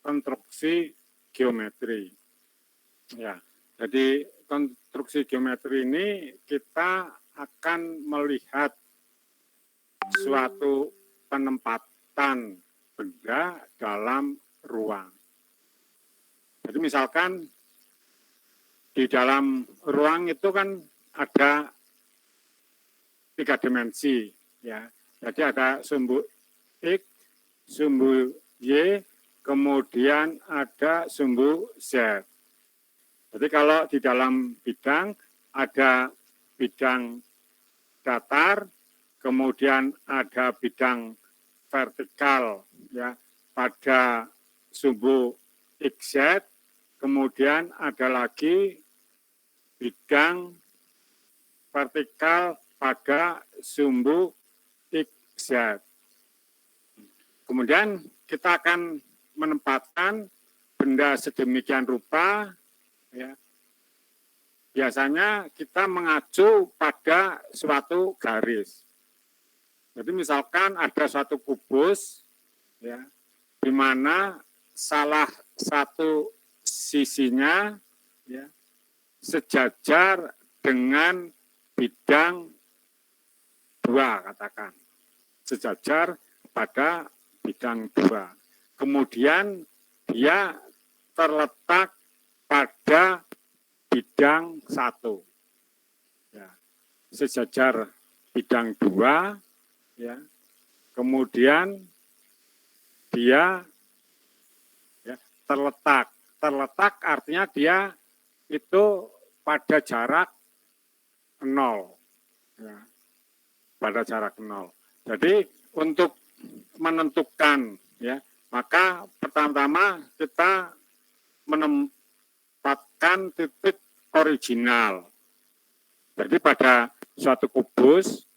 konstruksi geometri. Ya, jadi konstruksi geometri ini kita akan melihat suatu penempatan benda dalam ruang. Jadi misalkan di dalam ruang itu kan ada 3 dimensi, ya. Jadi ada sumbu X, sumbu Y, kemudian ada sumbu Z. Jadi kalau di dalam bidang ada bidang datar, kemudian ada bidang vertikal, ya, pada sumbu XZ, kemudian ada lagi bidang vertikal pada sumbu XZ. Kemudian kita akan menempatkan benda sedemikian rupa, ya. Biasanya kita mengacu pada suatu garis. Jadi misalkan ada suatu kubus, ya, di mana salah satu sisinya, ya, sejajar dengan bidang 2, katakan. Sejajar pada bidang 2. Kemudian dia terletak pada bidang 1. Ya, sejajar bidang 2, ya. Kemudian dia, ya, terletak. Terletak artinya dia itu pada jarak 0. Ya, pada jarak 0. Jadi untuk menentukan, ya, maka pertama-tama kita menempatkan titik original. Jadi pada suatu kubus,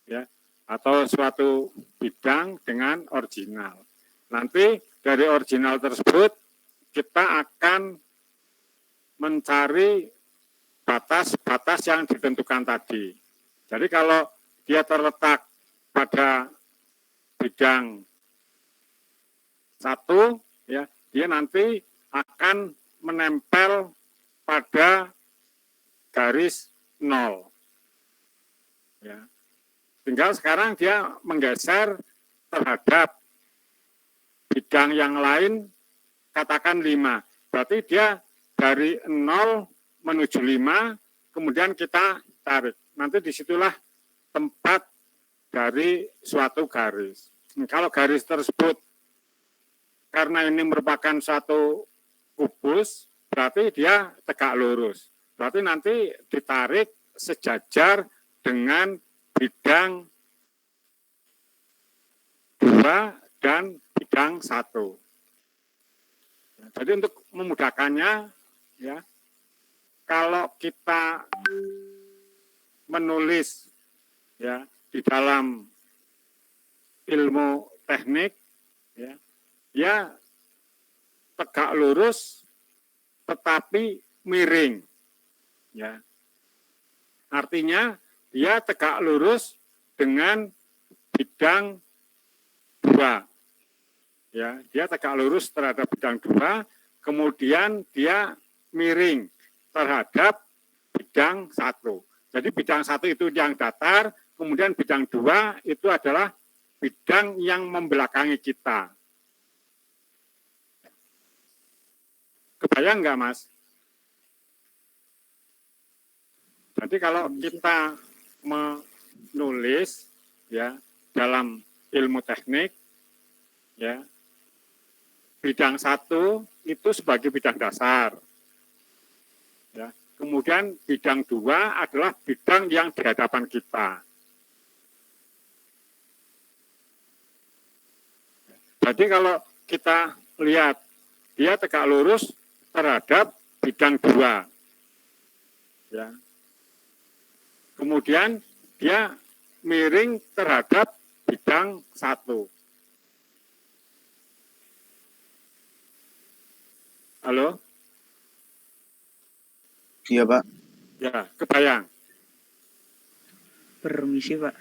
ya, atau suatu bidang dengan original. Nanti dari original tersebut kita akan mencari batas-batas yang ditentukan tadi. Jadi kalau dia terletak pada bidang 1, ya, dia nanti akan menempel pada garis 0. Ya. Tinggal sekarang dia menggeser terhadap bidang yang lain, katakan 5. Berarti dia dari 0 menuju 5, kemudian kita tarik. Nanti disitulah tempat dari suatu garis. Kalau garis tersebut, karena ini merupakan suatu kubus, berarti dia tegak lurus. Berarti nanti ditarik sejajar dengan bidang 2 dan bidang 1. Jadi untuk memudahkannya, ya, kalau kita menulis, ya, di dalam ilmu teknik, ya, ya tegak lurus tetapi miring, ya. Artinya dia tegak lurus dengan bidang 2. Ya, dia tegak lurus terhadap bidang 2, kemudian dia miring terhadap bidang 1. Jadi bidang 1 itu yang datar, kemudian bidang 2 itu adalah bidang yang membelakangi kita. Kebayang nggak, Mas? Jadi kalau kita menulis, ya, dalam ilmu teknik, ya, bidang 1 itu sebagai bidang dasar. Ya. Kemudian bidang 2 adalah bidang yang di hadapan kita. Jadi kalau kita lihat, dia tegak lurus terhadap bidang 2. Ya. Kemudian dia miring terhadap bidang 1. Halo? Iya, Pak. Ya, kebayang. Permisi, Pak.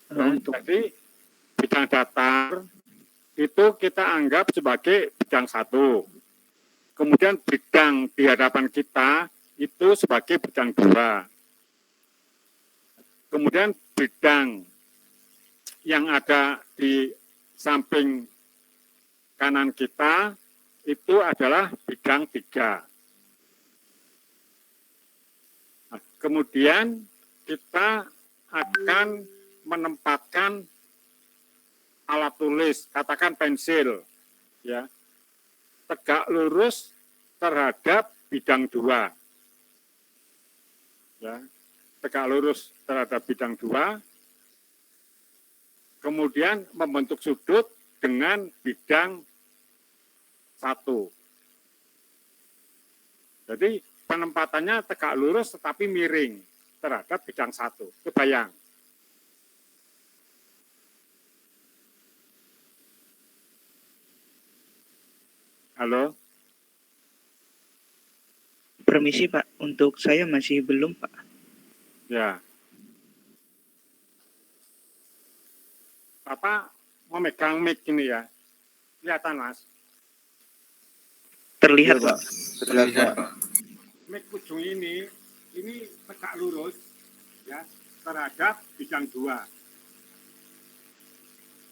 Jadi bidang datar itu kita anggap sebagai bidang 1. Kemudian bidang di hadapan kita itu sebagai bidang 2. Kemudian bidang yang ada di samping kanan kita itu adalah bidang 3. Nah, kemudian kita akan menempatkan alat tulis, katakan pensil, ya, tegak lurus terhadap bidang 2. Ya, tegak lurus terhadap bidang 2, kemudian membentuk sudut dengan bidang 1. Jadi penempatannya tegak lurus tetapi miring terhadap bidang 1. Kebayang? Halo? Permisi Pak, untuk saya masih belum Pak. Ya. Bapak memegang mic ini ya. Kelihatan Mas? Terlihat Ya, Pak. Terlihat, Pak. Mic ujung ini tegak lurus ya terhadap bidang 2.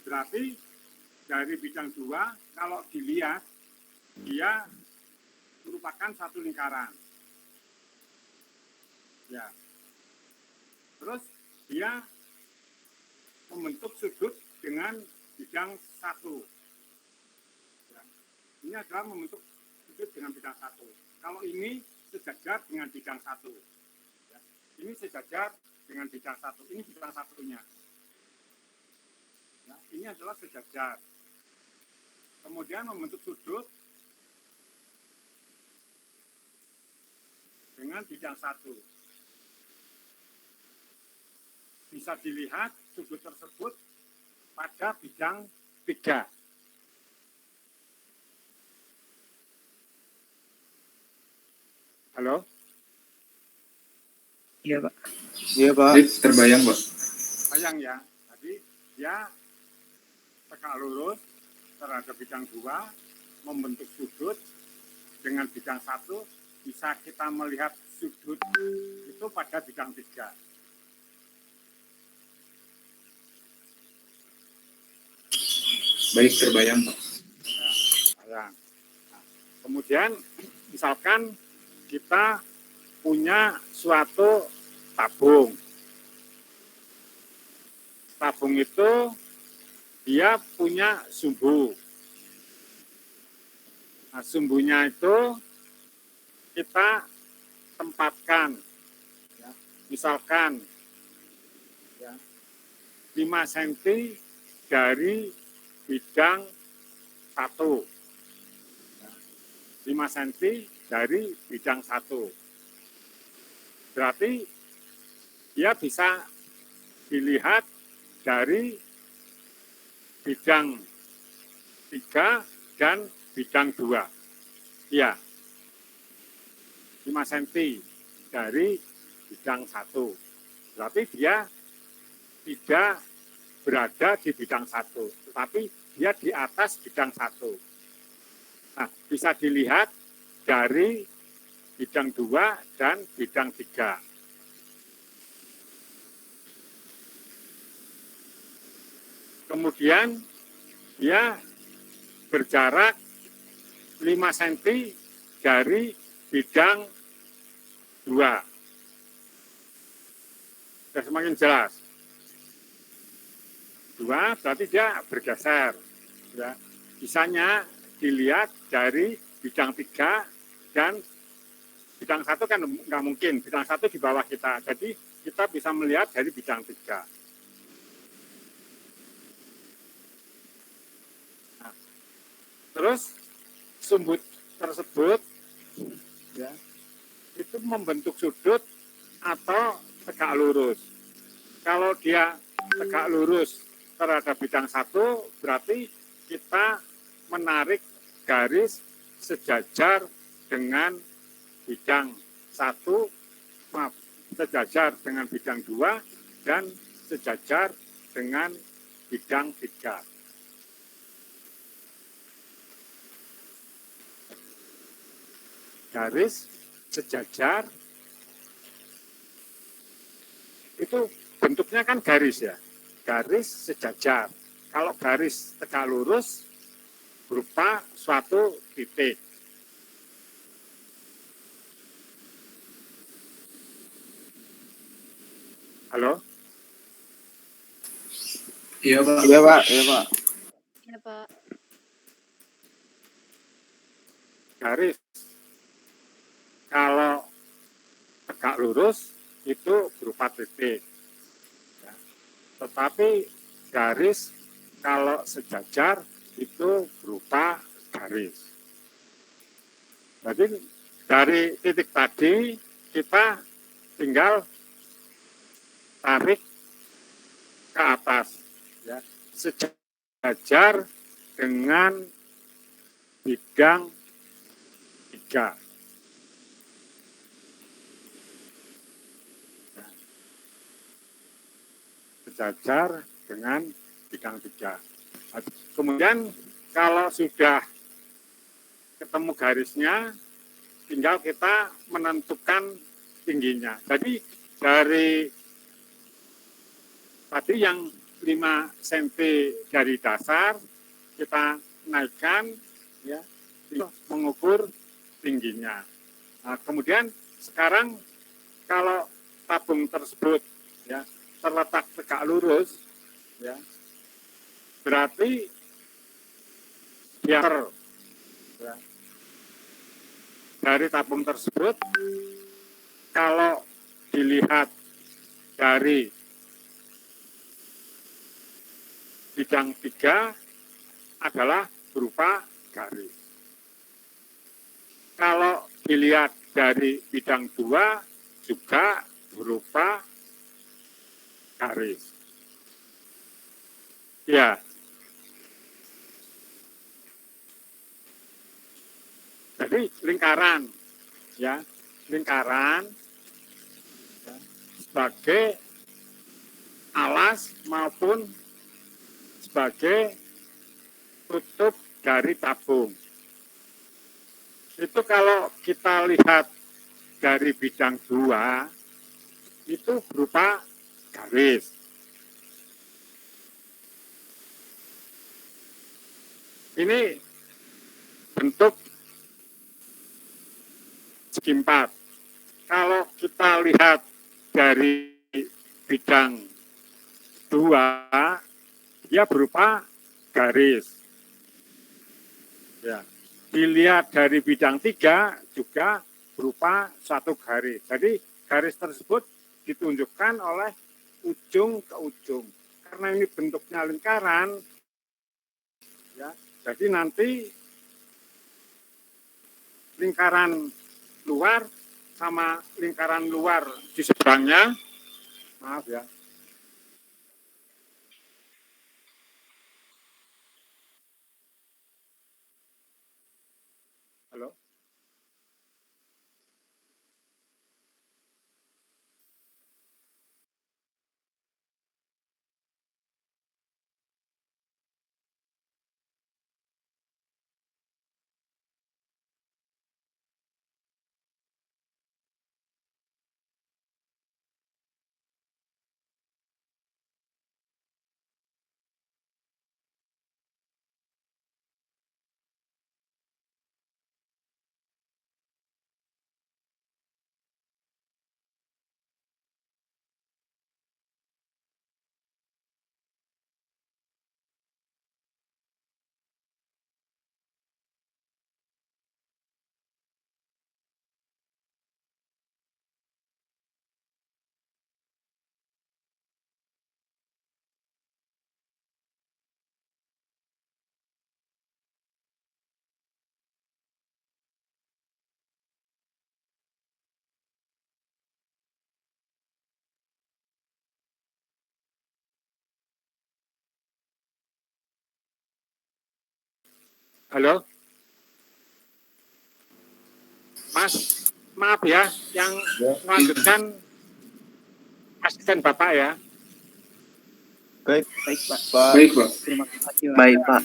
Berarti dari bidang 2 kalau dilihat dia merupakan satu lingkaran. Ya. Terus dia membentuk sudut dengan bidang 1. Ya. Ini adalah membentuk sudut dengan bidang 1. Kalau ini sejajar dengan bidang 1. Ya. Ini sejajar dengan bidang 1. Ini bidang 1-nya. Ya. Ini adalah sejajar. Kemudian membentuk sudut dengan bidang 1. Bisa dilihat sudut tersebut pada bidang 3. Halo? Iya Pak. Iya, Pak. Terbayang, Pak. Bayang ya. Jadi dia tegak lurus terhadap bidang 2, membentuk sudut dengan bidang 1. Bisa kita melihat sudut itu pada bidang 3. Baik, terbayang, Pak. Nah, kemudian misalkan kita punya suatu tabung. Tabung itu dia punya sumbu. Nah, sumbunya itu kita tempatkan, ya, misalkan ya, 5 cm dari bidang 1. Ya, 5 cm dari bidang 1. Berarti dia bisa dilihat dari bidang 3 dan bidang 2. Ya, 5 cm dari bidang 1. Berarti dia tidak berada di bidang 1, tetapi dia di atas bidang 1. Nah, bisa dilihat dari bidang 2 dan bidang 3. Kemudian dia berjarak 5 cm dari bidang 2. Sudah semakin jelas. 2 berarti dia bergeser. Ya. Bisanya dilihat dari bidang 3 dan bidang 1 kan nggak mungkin. Bidang 1 di bawah kita. Jadi kita bisa melihat dari bidang 3. Nah, terus sumbu tersebut ya, itu membentuk sudut atau tegak lurus. Kalau dia tegak lurus terhadap bidang 1, berarti kita menarik garis sejajar dengan bidang 1, sejajar dengan bidang 2, dan sejajar dengan bidang 3. garis sejajar, itu bentuknya kan garis ya, garis sejajar. Kalau garis tegak lurus berupa suatu titik. Halo? Iya, Pak. Iya, Pak. Iya, Pak. Iya, Pak. Garis. Kalau tegak lurus itu berupa titik. Ya. Tetapi garis kalau sejajar itu berupa garis. Jadi dari titik tadi kita tinggal tarik ke atas, ya, sejajar dengan bidang 3. Sejajar dengan bidang 3. Kemudian kalau sudah ketemu garisnya, tinggal kita menentukan tingginya. Jadi dari tadi yang 5 cm dari dasar, kita naikkan, ya, mengukur tingginya. Nah, kemudian sekarang kalau tabung tersebut, ya, terletak tegak lurus, ya, berarti diameter, ya, dari tabung tersebut kalau dilihat dari bidang 3 adalah berupa garis. Kalau dilihat dari bidang 2 juga berupa garis. Ya. Jadi lingkaran, ya, lingkaran, ya, sebagai alas maupun sebagai tutup dari tabung. Itu kalau kita lihat dari bidang 2 itu berupa garis. Ini bentuk segi 4. Kalau kita lihat dari bidang 2, dia berupa garis. Ya. Dilihat dari bidang 3 juga berupa satu garis. Jadi garis tersebut ditunjukkan oleh ujung ke ujung. Karena ini bentuknya lingkaran, ya, jadi nanti lingkaran luar sama lingkaran luar di seberangnya, maaf ya. Halo? Halo? Mas, maaf ya, yang melanjutkan asisten Bapak ya. Baik, Baik, Pak. Pak. Baik, Pak. Terima kasih, Pak. Baik, Pak.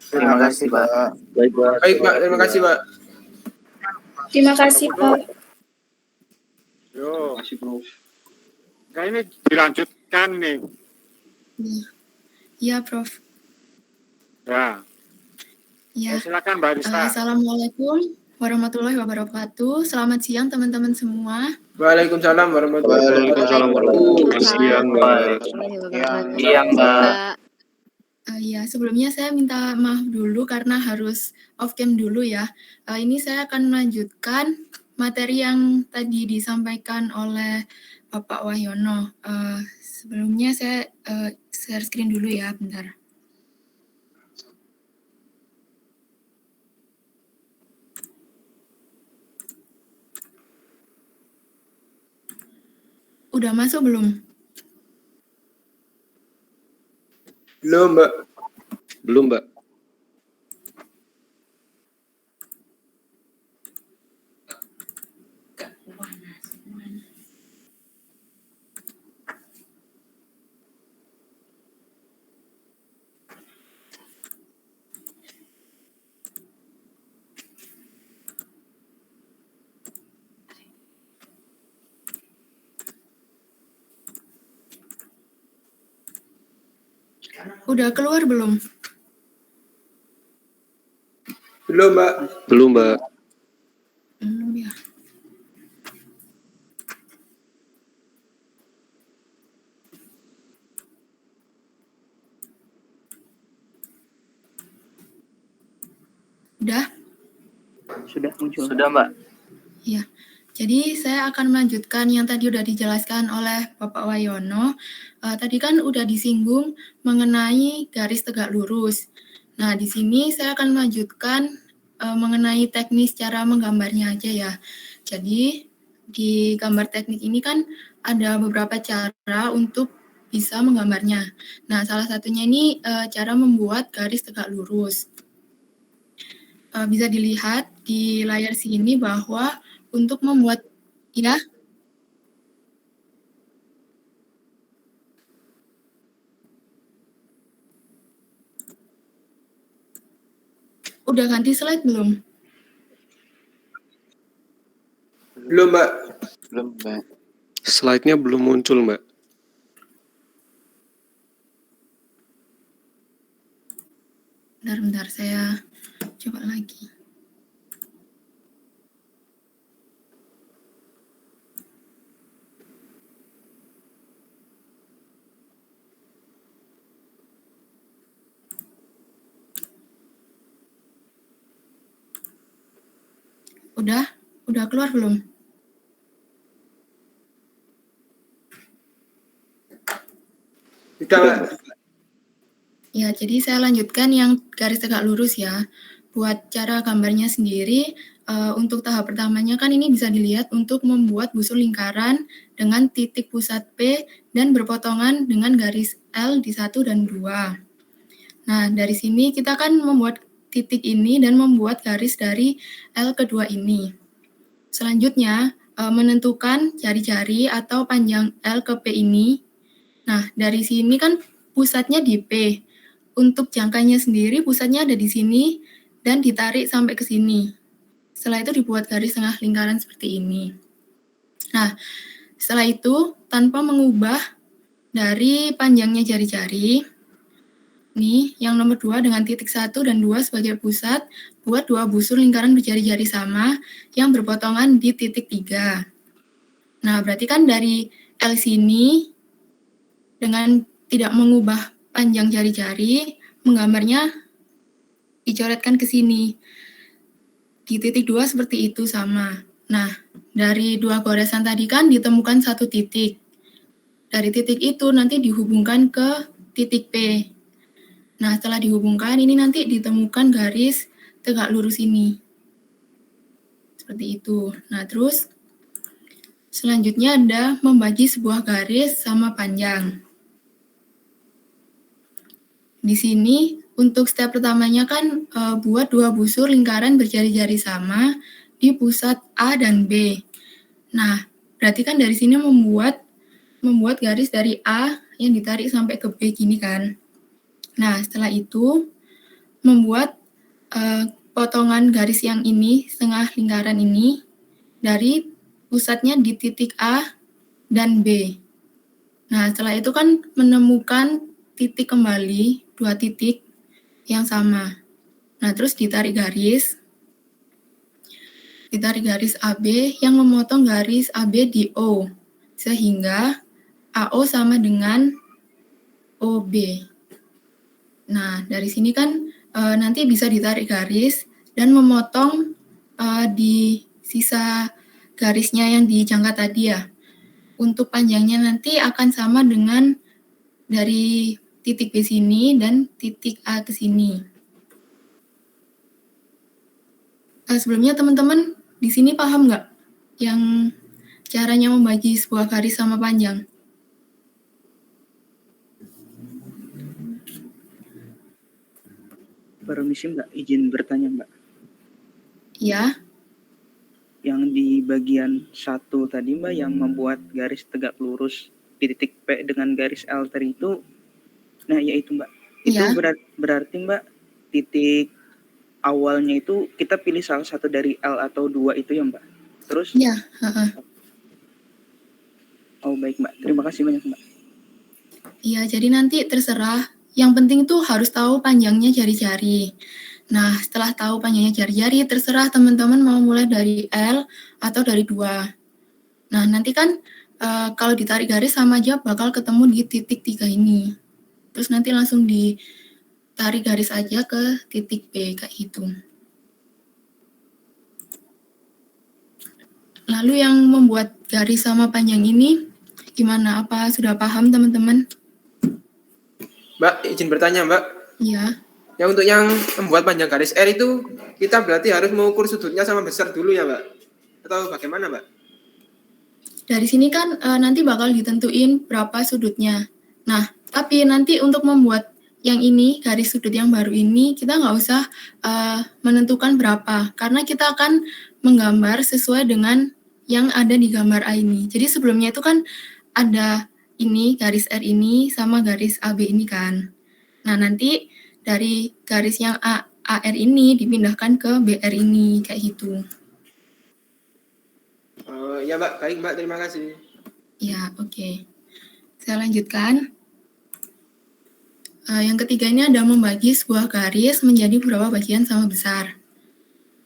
Terima kasih, Pak. Pak. Baik, Pak. Baik, Pak. Terima kasih, Pak. Terima kasih, Pak. Yo, Masih bro. nah ini dilanjutkan nih. Iya, Prof. Ya, Ya. silakan Mbak Rista. Assalamualaikum warahmatullahi wabarakatuh. Selamat siang teman-teman semua. Waalaikumsalam warahmatullahi wabarakatuh. Siang, Mbak. Siang, Mbak. Ya, sebelumnya saya minta maaf dulu karena harus off cam dulu ya. Ini saya akan melanjutkan materi yang tadi disampaikan oleh Bapak Wahyono. Sebelumnya saya share screen dulu ya, bentar. Udah masuk belum? Belum, Mbak. Belum, Mbak. Udah keluar belum? Belum, Mbak. Belum, Mbak. Belum ya. Udah? Sudah muncul. Sudah, Mbak. Ya. Jadi saya akan melanjutkan yang tadi udah dijelaskan oleh Bapak Wahyono. Tadi kan udah disinggung mengenai garis tegak lurus. Nah, di sini saya akan melanjutkan mengenai teknis cara menggambarnya aja ya. Jadi di gambar teknik ini kan ada beberapa cara untuk bisa menggambarnya. Nah, salah satunya ini cara membuat garis tegak lurus. Bisa dilihat di layar sini bahwa untuk membuat, ya, udah ganti slide belum? Belum, Mbak. Belum, Mbak. Slide-nya belum muncul, Mbak. Bentar, saya coba lagi. Udah keluar belum? Sudah, Mbak. Ya, jadi saya lanjutkan yang garis tegak lurus ya. Buat cara gambarnya sendiri, untuk tahap pertamanya kan ini bisa dilihat untuk membuat busur lingkaran dengan titik pusat P dan berpotongan dengan garis L di 1 dan 2. Nah, dari sini kita kan membuat titik ini dan membuat garis dari L kedua ini. Selanjutnya, menentukan jari-jari atau panjang L ke P ini. Nah, dari sini kan pusatnya di P. Untuk jangkanya sendiri pusatnya ada di sini dan ditarik sampai ke sini. Setelah itu dibuat garis tengah lingkaran seperti ini. Nah, setelah itu tanpa mengubah dari panjangnya jari-jari, nih yang nomor 2 dengan titik 1 dan 2 sebagai pusat, buat 2 busur lingkaran berjari-jari sama yang berpotongan di titik 3. Nah, berarti kan dari L sini dengan tidak mengubah panjang jari-jari, menggambarnya dicoretkan ke sini. Di titik 2 seperti itu sama. Nah, dari 2 goresan tadi kan ditemukan 1 titik. Dari titik itu nanti dihubungkan ke titik P. Nah, setelah dihubungkan, ini nanti ditemukan garis tegak lurus ini. Seperti itu. Nah, terus selanjutnya ada membagi sebuah garis sama panjang. Di sini untuk step pertamanya kan buat 2 busur lingkaran berjari-jari sama di pusat A dan B. Nah, berarti kan dari sini membuat garis dari A yang ditarik sampai ke B gini kan. Nah, setelah itu membuat potongan garis yang ini, setengah lingkaran ini, dari pusatnya di titik A dan B. Nah, setelah itu kan menemukan titik kembali, 2 titik yang sama. Nah, terus ditarik garis AB yang memotong garis AB di O, sehingga AO sama dengan OB. Nah, dari sini kan nanti bisa ditarik garis dan memotong di sisa garisnya yang dijangka tadi ya. Untuk panjangnya nanti akan sama dengan dari titik B sini dan titik A ke sini. Sebelumnya teman-teman di sini paham nggak yang caranya membagi sebuah garis sama panjang? Permisi Mbak, izin bertanya Mbak. Ya, Yang di bagian 1 tadi Mbak yang membuat garis tegak lurus di titik P dengan garis L tadi itu, nah yaitu Mbak, itu Ya. berarti Mbak titik awalnya itu kita pilih salah satu dari L atau 2 itu ya Mbak. Terus, ya. oh baik Mbak, terima kasih banyak Mbak. Iya, jadi nanti terserah. Yang penting tuh harus tahu panjangnya jari-jari. Nah, setelah tahu panjangnya jari-jari, terserah teman-teman mau mulai dari L atau dari 2. Nah, nanti kan kalau ditarik garis sama aja bakal ketemu di titik 3 ini. Terus nanti langsung ditarik garis aja ke titik B, kayak gitu. Lalu yang membuat garis sama panjang ini, gimana? Apa sudah paham teman-teman? Mbak, izin bertanya, Mbak. Iya. Yang untuk yang membuat panjang garis R itu, kita berarti harus mengukur sudutnya sama besar dulu ya, Mbak? Atau bagaimana, Mbak? Dari sini kan nanti bakal ditentuin berapa sudutnya. Nah, tapi nanti untuk membuat yang ini, garis sudut yang baru ini, kita nggak usah menentukan berapa. Karena kita akan menggambar sesuai dengan yang ada di gambar A ini. Jadi sebelumnya itu kan ada ini, garis R ini, sama garis AB ini kan. Nah, nanti dari garis yang AR ini dipindahkan ke BR ini, kayak gitu. Ya, Mbak. Baik, Mbak. Terima kasih. Ya, oke. Saya lanjutkan. Yang ketiga ini ada membagi sebuah garis menjadi beberapa bagian sama besar.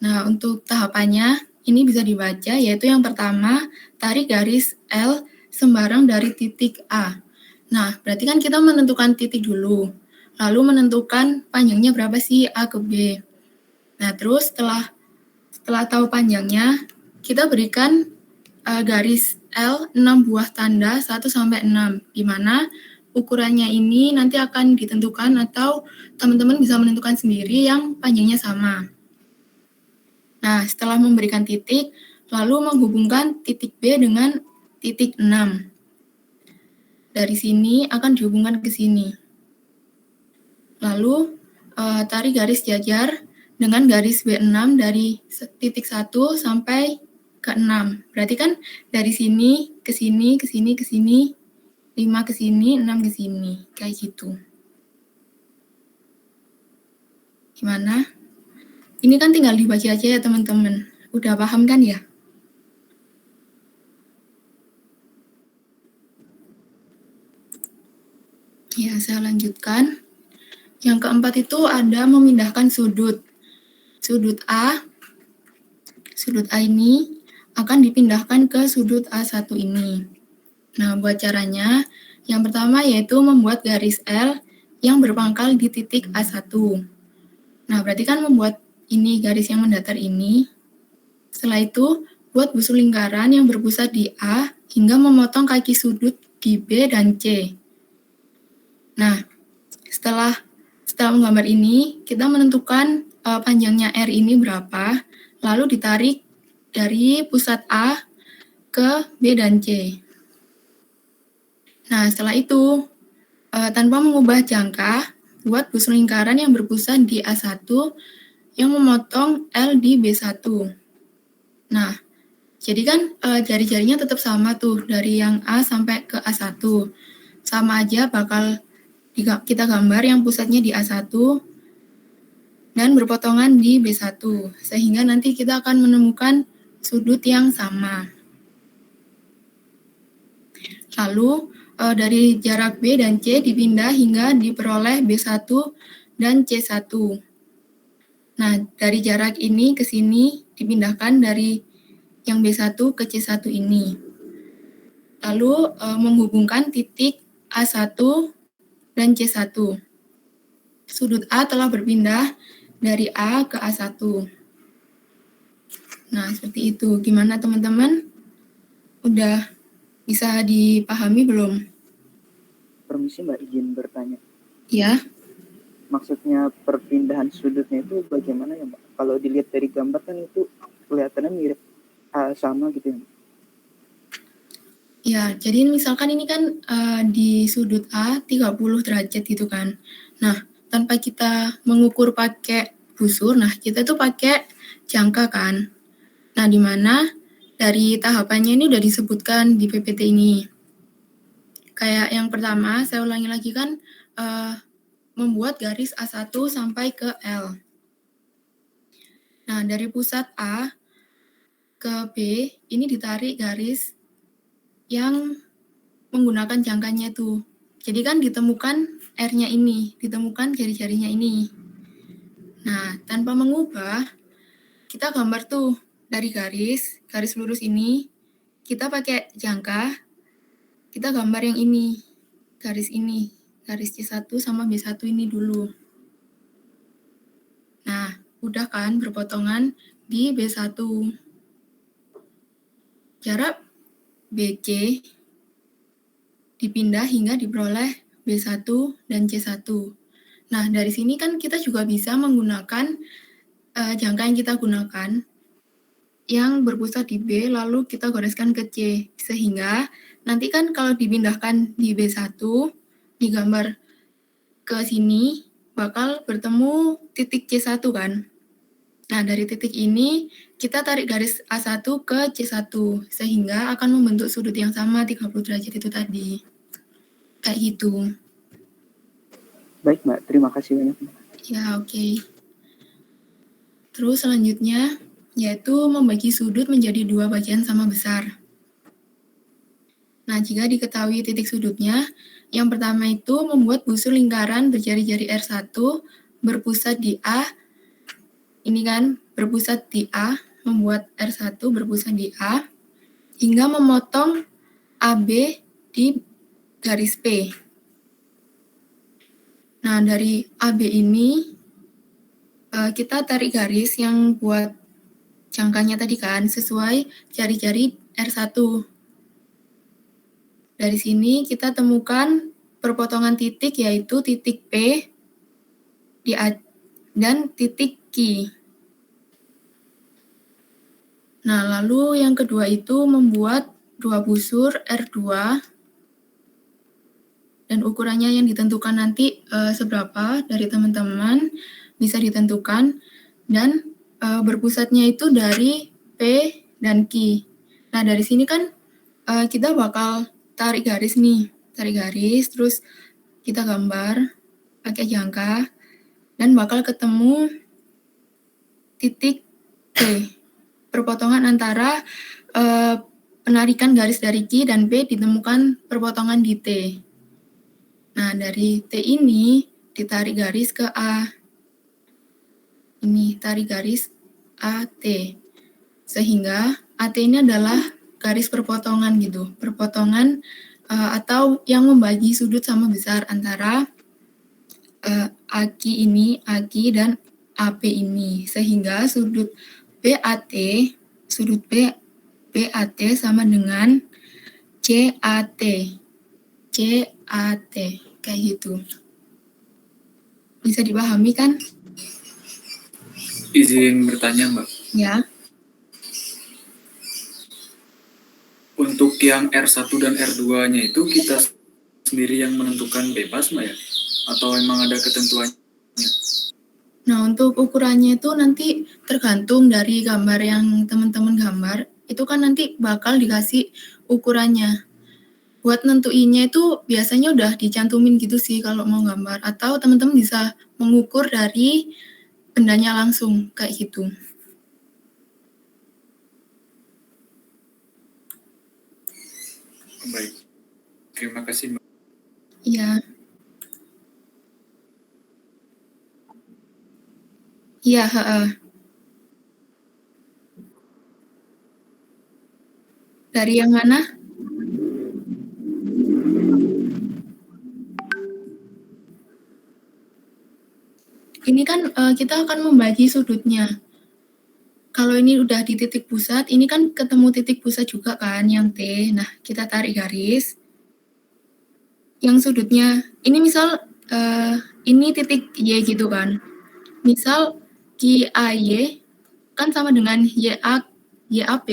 Nah, untuk tahapannya ini bisa dibaca, yaitu yang pertama, tarik garis L sembarang dari titik A. Nah, berarti kan kita menentukan titik dulu, lalu menentukan panjangnya berapa sih A ke B. Nah, terus setelah tahu panjangnya, kita berikan garis L 6 buah tanda 1-6, di mana ukurannya ini nanti akan ditentukan atau teman-teman bisa menentukan sendiri yang panjangnya sama. Nah, setelah memberikan titik, lalu menghubungkan titik B dengan titik 6. Dari sini akan dihubungkan ke sini. Lalu tarik garis jajar dengan garis B6 dari titik 1 sampai ke 6. Berarti kan dari sini, ke sini, ke sini, ke sini, 5 ke sini, 6 ke sini. Kayak gitu. Gimana? Ini kan tinggal dibaca aja ya teman-teman. Udah paham kan ya? Ya, saya lanjutkan. Yang keempat itu ada memindahkan sudut. Sudut A ini akan dipindahkan ke sudut A1 ini. Nah, buat caranya, yang pertama yaitu membuat garis L yang berpangkal di titik A1. Nah, berarti kan membuat ini garis yang mendatar ini. Setelah itu, buat busur lingkaran yang berpusat di A hingga memotong kaki sudut di B dan C. Nah, setelah menggambar ini, kita menentukan panjangnya R ini berapa, lalu ditarik dari pusat A ke B dan C. Nah, setelah itu, tanpa mengubah jangka, buat busur lingkaran yang berpusat di A1 yang memotong L di B1. Nah, jadi kan jari-jarinya tetap sama tuh, dari yang A sampai ke A1. Sama aja bakal kita gambar yang pusatnya di A1 dan berpotongan di B1. Sehingga nanti kita akan menemukan sudut yang sama. Lalu dari jarak B dan C dipindah hingga diperoleh B1 dan C1. Nah, dari jarak ini ke sini dipindahkan dari yang B1 ke C1 ini. Lalu menghubungkan titik A1 dan C1. Sudut A telah berpindah dari A ke A1. Nah, seperti itu. Gimana teman-teman? Udah bisa dipahami belum? Permisi Mbak, izin bertanya. Ya. Maksudnya perpindahan sudutnya itu bagaimana ya Mbak? Kalau dilihat dari gambar kan itu kelihatannya mirip sama gitu ya Mbak? Ya, jadi misalkan ini kan di sudut A 30 derajat gitu kan. Nah, tanpa kita mengukur pakai busur, nah kita tuh pakai jangka kan. Nah, di mana dari tahapannya ini udah disebutkan di PPT ini. Kayak yang pertama, saya ulangi lagi kan, membuat garis A1 sampai ke L. Nah, dari pusat A ke B, ini ditarik garis yang menggunakan jangkanya tuh. Jadi kan ditemukan R-nya ini, ditemukan jari-jarinya ini. Nah, tanpa mengubah, kita gambar tuh dari garis lurus ini, kita pakai jangka, kita gambar yang ini, garis C1 sama B1 ini dulu. Nah, udah kan berpotongan di B1. Jarak BC dipindah hingga diperoleh B1 dan C1. Nah, dari sini kan kita juga bisa menggunakan jangka yang kita gunakan yang berpusat di B, lalu kita goreskan ke C. Sehingga nanti kan kalau dipindahkan di B1, digambar ke sini, bakal bertemu titik C1 kan. Nah, dari titik ini, kita tarik garis A1 ke C1, sehingga akan membentuk sudut yang sama 30 derajat itu tadi. Kayak gitu. Baik Mbak, terima kasih banyak. Ya, oke. Terus selanjutnya, yaitu membagi sudut menjadi dua bagian sama besar. Nah, jika diketahui titik sudutnya, yang pertama itu membuat busur lingkaran berjari-jari R1 berpusat di A. Ini kan berpusat di A, membuat R1 berpusat di A, hingga memotong AB di garis P. Nah, dari AB ini, kita tarik garis yang buat jangkanya tadi kan, sesuai jari-jari R1. Dari sini kita temukan perpotongan titik, yaitu titik P di A dan titik Q. Nah, lalu yang kedua itu membuat dua busur R2, dan ukurannya yang ditentukan nanti seberapa dari teman-teman bisa ditentukan, dan berpusatnya itu dari P dan Q. Nah, dari sini kan kita bakal tarik garis nih, terus kita gambar pakai jangka, dan bakal ketemu titik P. Perpotongan antara penarikan garis dari Q dan P ditemukan perpotongan di T. Nah, dari T ini ditarik garis ke A. Ini tarik garis AT. Sehingga AT ini adalah garis perpotongan gitu. Perpotongan atau yang membagi sudut sama besar antara AQ ini, AQ dan AP ini. Sehingga sudut BAT sama dengan CAT. CAT, kayak gitu. Bisa dipahami kan? Izin bertanya, Mbak. Ya. Untuk yang R1 dan R2-nya itu kita sendiri yang menentukan bebas, Mbak ya? Atau memang ada ketentuannya? Nah, untuk ukurannya itu nanti tergantung dari gambar yang teman-teman gambar. Itu kan nanti bakal dikasih ukurannya. Buat nentuinnya itu biasanya udah dicantumin gitu sih kalau mau gambar. Atau teman-teman bisa mengukur dari bendanya langsung, kayak gitu. Baik. Terima kasih, Mbak. Iya. Iya, heeh. Dari yang mana? Ini kan kita akan membagi sudutnya. Kalau ini udah di titik pusat, ini kan ketemu titik pusat juga kan, yang T. Nah, kita tarik garis. Yang sudutnya, ini misal ini titik Y gitu kan. Misal QAY kan sama dengan YAP.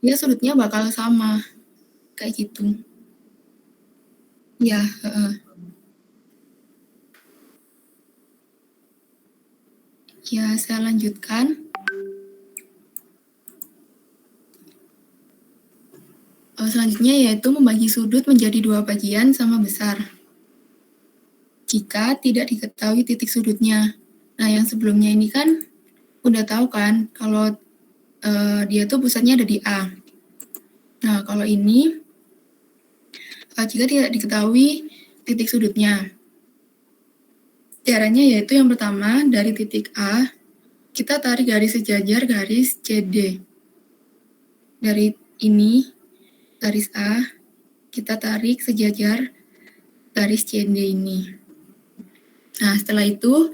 Ya sudutnya bakal sama. Kayak gitu. Ya, ya, saya lanjutkan. Selanjutnya yaitu membagi sudut menjadi 2 bagian sama besar. Jika tidak diketahui titik sudutnya. Nah, yang sebelumnya ini kan udah tahu kan kalau dia tuh pusatnya ada di A. Nah, kalau ini jika tidak diketahui titik sudutnya. Caranya yaitu yang pertama dari titik A, kita tarik garis sejajar garis CD. Dari ini, garis A, kita tarik sejajar garis CD ini. Nah, setelah itu,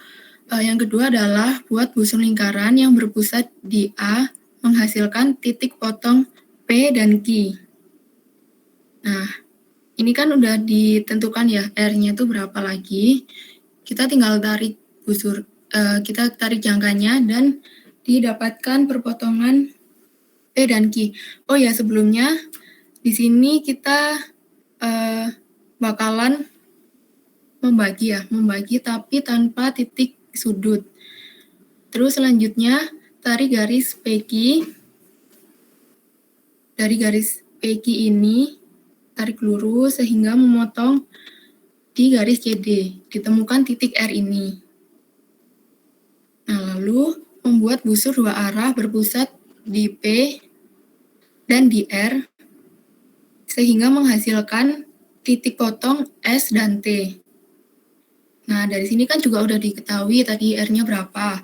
yang kedua adalah buat busur lingkaran yang berpusat di A menghasilkan titik potong P dan Q. Nah, ini kan udah ditentukan ya, R-nya itu berapa lagi. Kita tinggal tarik busur, kita tarik jangkanya dan didapatkan perpotongan P dan Q. Oh ya, sebelumnya di sini kita bakalan membagi tapi tanpa titik sudut. Terus selanjutnya tarik garis PQ. Dari garis PQ ini tarik lurus sehingga memotong di garis CD. Ditemukan titik R ini. Nah, lalu membuat busur 2 arah berpusat di P dan di R sehingga menghasilkan titik potong S dan T. Nah, dari sini kan juga udah diketahui tadi R-nya berapa.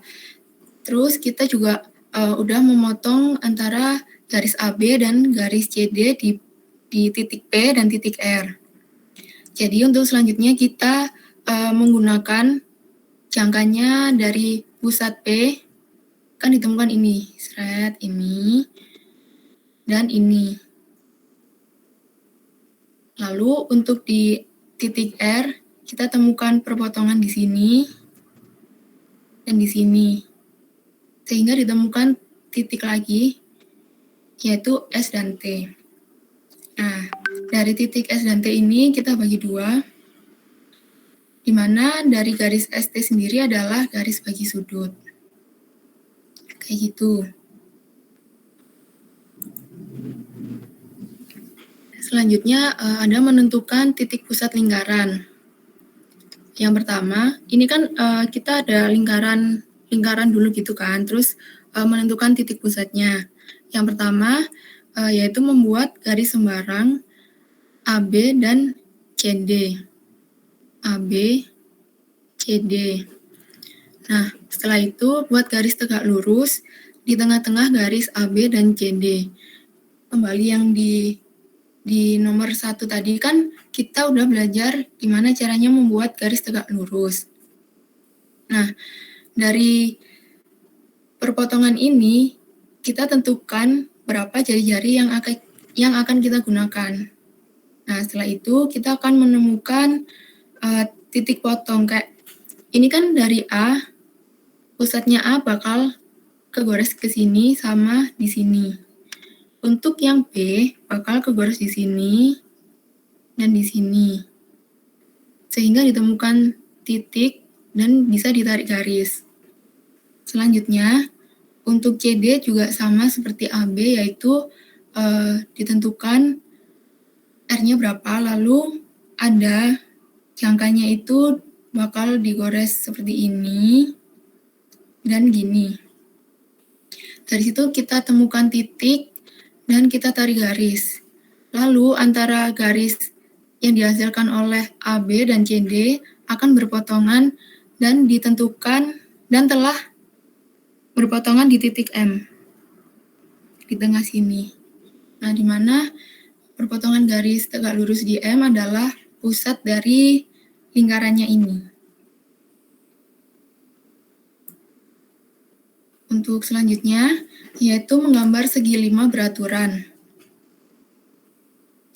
Terus kita juga udah memotong antara garis AB dan garis CD di titik P dan titik R. Jadi untuk selanjutnya kita menggunakan jangkanya dari pusat P, kan ditemukan ini, seret ini, dan ini. Lalu untuk di titik R, kita temukan perpotongan di sini dan di sini. Sehingga ditemukan titik lagi, yaitu S dan T. Nah, dari titik S dan T ini kita bagi 2, di mana dari garis ST sendiri adalah garis bagi sudut. Kayak gitu. Selanjutnya ada menentukan titik pusat lingkaran. Yang pertama, ini kan kita ada lingkaran dulu gitu kan, terus menentukan titik pusatnya. Yang pertama yaitu membuat garis sembarang AB dan CD. AB, CD. Nah, setelah itu buat garis tegak lurus di tengah-tengah garis AB dan CD. Kembali yang di nomor 1 tadi kan kita udah belajar gimana caranya membuat garis tegak lurus. Nah, dari perpotongan ini kita tentukan berapa jari-jari yang akan kita gunakan. Nah, setelah itu kita akan menemukan titik potong kayak ini kan dari A, pusatnya A bakal kegores ke sini sama di sini. Untuk yang B bakal kegores di sini dan di sini. Sehingga ditemukan titik dan bisa ditarik garis. Selanjutnya, untuk CD juga sama seperti AB, yaitu ditentukan R-nya berapa, lalu ada jangkanya itu bakal digores seperti ini dan gini. Dari situ kita temukan titik dan kita tarik garis. Lalu antara garis yang dihasilkan oleh AB dan CD akan berpotongan dan ditentukan dan telah berpotongan di titik M di tengah sini. Nah, di mana perpotongan garis tegak lurus di M adalah pusat dari lingkarannya ini. Untuk selanjutnya, yaitu menggambar segi 5 beraturan.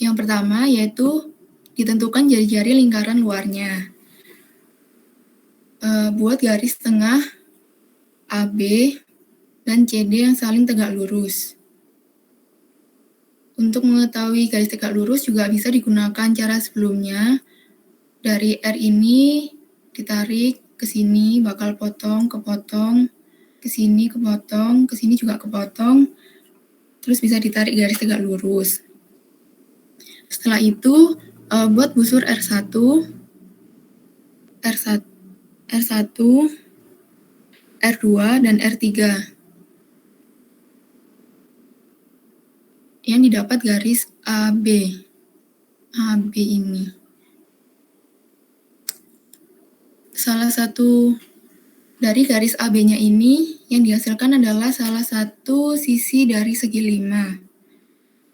Yang pertama yaitu ditentukan jari-jari lingkaran luarnya. Buat garis tengah AB dan CD yang saling tegak lurus. Untuk mengetahui garis tegak lurus juga bisa digunakan cara sebelumnya. Dari R ini ditarik ke sini, bakal potong, kepotong, ke sini kepotong, ke sini juga kepotong, terus bisa ditarik garis tegak lurus. Setelah itu, buat busur R1, R2, dan R3 yang didapat garis AB ini. Salah satu dari garis AB-nya ini yang dihasilkan adalah salah satu sisi dari segi 5.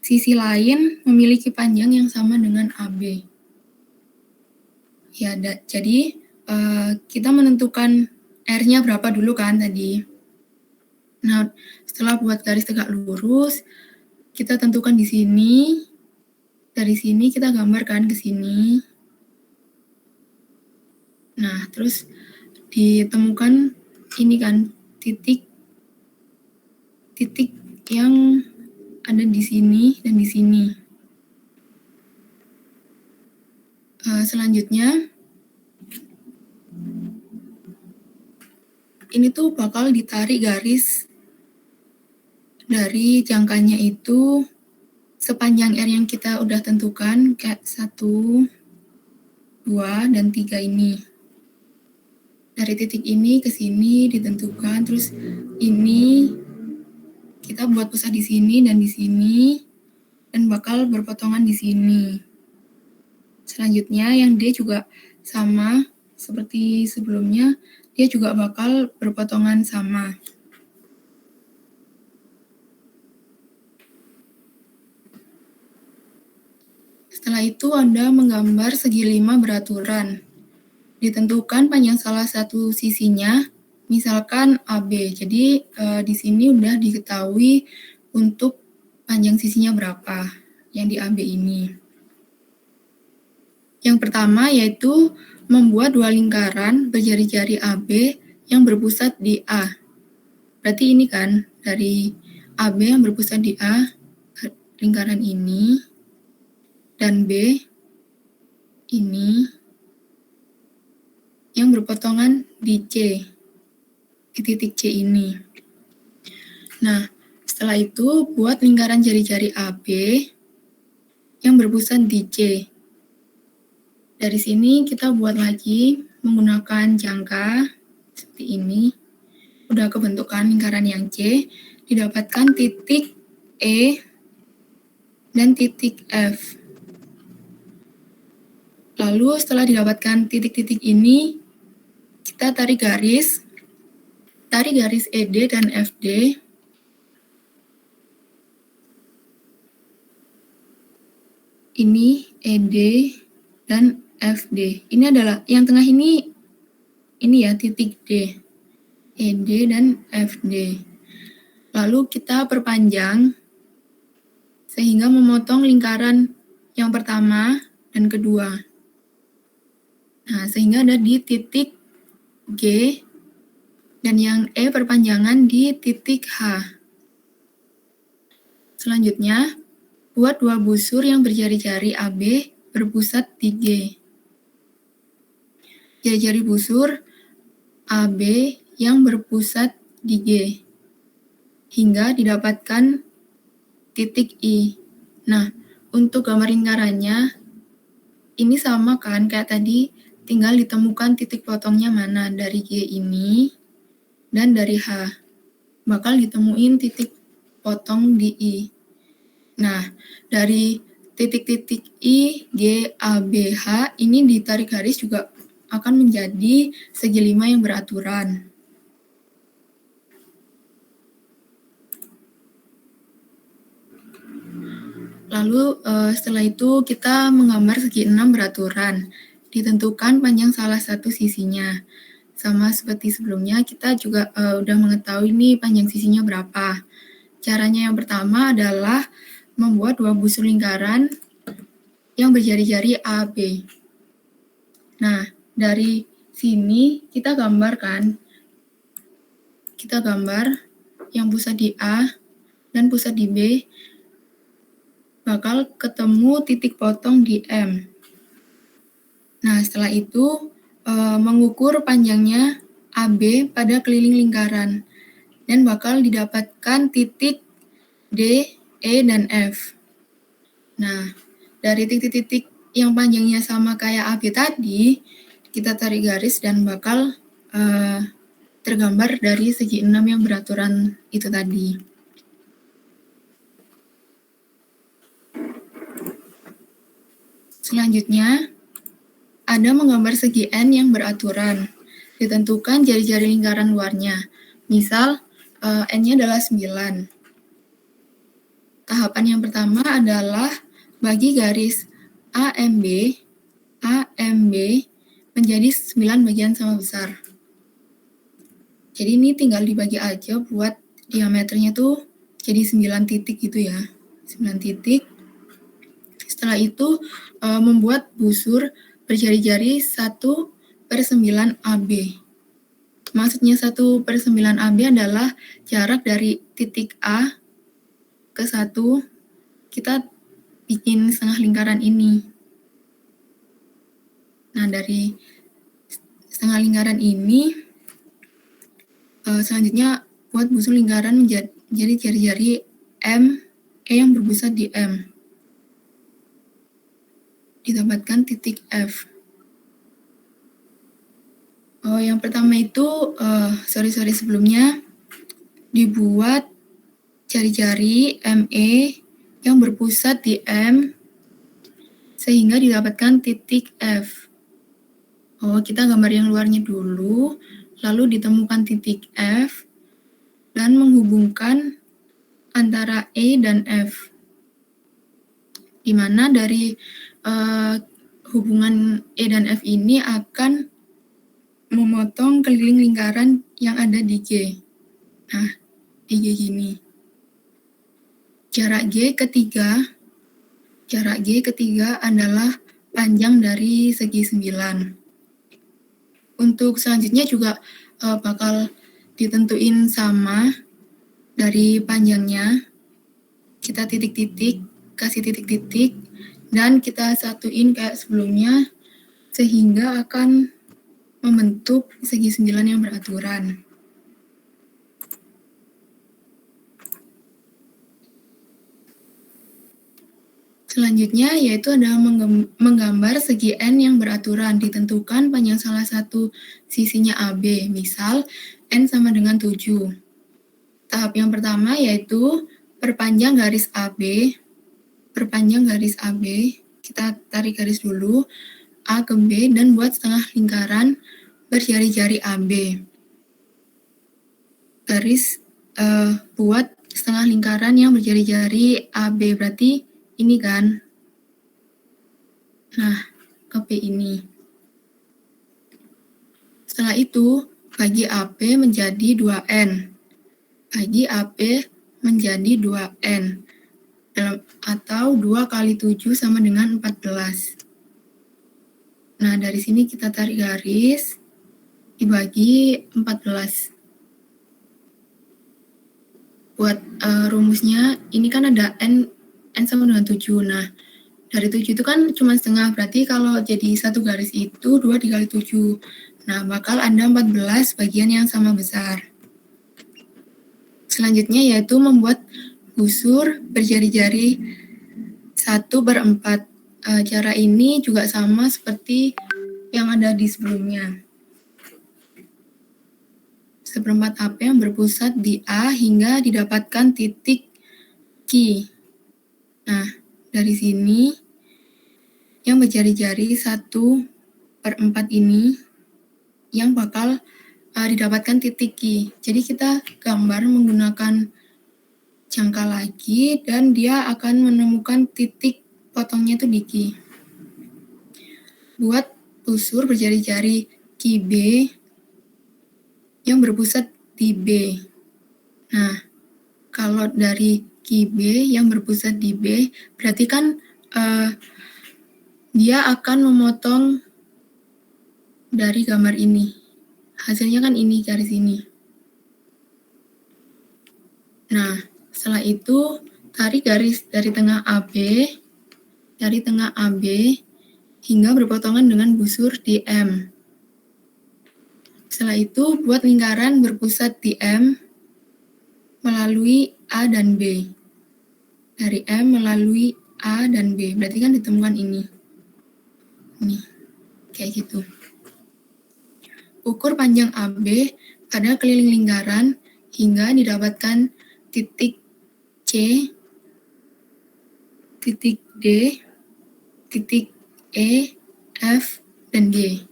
Sisi lain memiliki panjang yang sama dengan AB. Ya, jadi kita menentukan R-nya berapa dulu kan tadi. Nah, setelah buat garis tegak lurus, kita tentukan di sini. Dari sini kita gambarkan ke sini. Nah, terus ditemukan ini kan titik yang ada di sini dan di sini. Selanjutnya, ini tuh bakal ditarik garis dari jangkanya itu sepanjang R yang kita udah tentukan, kayak 1, 2, dan 3 ini. Dari titik ini ke sini ditentukan, terus ini kita buat pusat di sini dan di sini, dan bakal berpotongan di sini. Selanjutnya yang D juga sama seperti sebelumnya, dia juga bakal berpotongan sama. Setelah itu Anda menggambar segi 5 beraturan. Ditentukan panjang salah satu sisinya, misalkan AB. Jadi di sini udah diketahui untuk panjang sisinya berapa yang di AB ini. Yang pertama yaitu membuat 2 lingkaran berjari-jari AB yang berpusat di A. Berarti ini kan dari AB yang berpusat di A, lingkaran ini, dan B ini yang berpotongan di C, di titik C ini. Nah, setelah itu buat lingkaran jari-jari AB yang berpusat di C. Dari sini kita buat lagi menggunakan jangka seperti ini. Udah kebentukan lingkaran yang C, didapatkan titik E dan titik F. Lalu setelah didapatkan titik-titik ini, kita tarik garis ED dan FD. Ini ED dan FD. Ini adalah yang tengah ini ya titik D. ED dan FD. Lalu kita perpanjang sehingga memotong lingkaran yang pertama dan kedua. Nah, sehingga ada di titik G dan yang E perpanjangan di titik H. Selanjutnya, buat 2 busur yang berjari-jari AB berpusat di G. Jari-jari busur AB yang berpusat di G hingga didapatkan titik I. Nah, untuk gambar lingkarannya ini sama kan kayak tadi, tinggal ditemukan titik potongnya mana dari G ini dan dari H. Bakal ditemuin titik potong di I. Nah, dari titik-titik I, G, A, B, H ini ditarik garis juga akan menjadi segi 5 yang beraturan. Lalu setelah itu kita menggambar segi 6 beraturan. Ditentukan panjang salah satu sisinya. Sama seperti sebelumnya, kita juga udah mengetahui nih panjang sisinya berapa. Caranya yang pertama adalah membuat 2 busur lingkaran yang berjari-jari A, B. Nah, dari sini kita gambarkan. Kita gambar yang pusat di A dan pusat di B bakal ketemu titik potong di M. Nah, setelah itu mengukur panjangnya AB pada keliling lingkaran dan bakal didapatkan titik D, E, dan F. Nah, dari titik-titik yang panjangnya sama kayak AB tadi, kita tarik garis dan bakal tergambar dari segi 6 yang beraturan itu tadi. Selanjutnya, ada menggambar segi N yang beraturan. Ditentukan jari-jari lingkaran luarnya. Misal, N-nya adalah 9. Tahapan yang pertama adalah bagi garis AMB menjadi 9 bagian sama besar. Jadi ini tinggal dibagi aja buat diameternya tuh jadi 9 titik gitu ya. 9 titik. Setelah itu membuat busur berjari-jari 1/9 AB. Maksudnya 1/9 AB adalah jarak dari titik A ke 1, kita bikin setengah lingkaran ini. Nah, dari setengah lingkaran ini, selanjutnya buat busur lingkaran menjadi jari-jari M, E yang berpusat di M. Ditambahkan titik F. Yang pertama itu, sebelumnya dibuat jari-jari ME yang berpusat di M sehingga didapatkan titik F. Kita gambar yang luarnya dulu, lalu ditemukan titik F dan menghubungkan antara E dan F. Di mana dari hubungan E dan F ini akan memotong keliling lingkaran yang ada di G. Nah, di G gini. Jarak G ketiga adalah panjang dari segi 9. Untuk selanjutnya juga bakal ditentuin sama dari panjangnya. Kita titik-titik, kasih titik-titik, dan kita satuin kayak sebelumnya sehingga akan membentuk segi 9 yang beraturan. Selanjutnya yaitu adalah menggambar segi N yang beraturan. Ditentukan panjang salah satu sisinya AB. Misal N sama dengan 7. Tahap yang pertama yaitu perpanjang garis AB. Kita tarik garis dulu A ke B dan buat setengah lingkaran berjari-jari AB. Garis buat setengah lingkaran yang berjari-jari AB, berarti ini kan. Nah, ke B ini. Setelah itu, bagi AP menjadi 2N. Bagi AP menjadi 2N. Atau 2 kali 7 sama dengan 14. Nah, dari sini kita tarik garis, dibagi 14. Buat rumusnya, ini kan ada N sama dengan 7. Nah, dari 7 itu kan cuma setengah, berarti kalau jadi satu garis itu 2 dikali 7. Nah, bakal ada 14 bagian yang sama besar. Selanjutnya yaitu membuat busur berjari-jari 1/4. Cara ini juga sama seperti yang ada di sebelumnya. 1/4 AP yang berpusat di A hingga didapatkan titik Q. Nah, dari sini yang berjari-jari 1/4 ini yang bakal didapatkan titik Q. Jadi kita gambar menggunakan jangka lagi dan dia akan menemukan titik potongnya itu di Q. Buat busur berjari-jari QB yang berpusat di B. Nah, kalau dari QB yang berpusat di B, berarti kan dia akan memotong dari gambar ini. Hasilnya kan ini, garis ini. Nah, setelah itu tarik garis dari tengah AB, hingga berpotongan dengan busur di M. Setelah itu, buat lingkaran berpusat di M melalui A dan B. Dari M melalui A dan B, berarti kan ditemukan ini. Nih, kayak gitu. Ukur panjang AB pada keliling lingkaran hingga didapatkan titik C, titik D, titik E, F, dan G.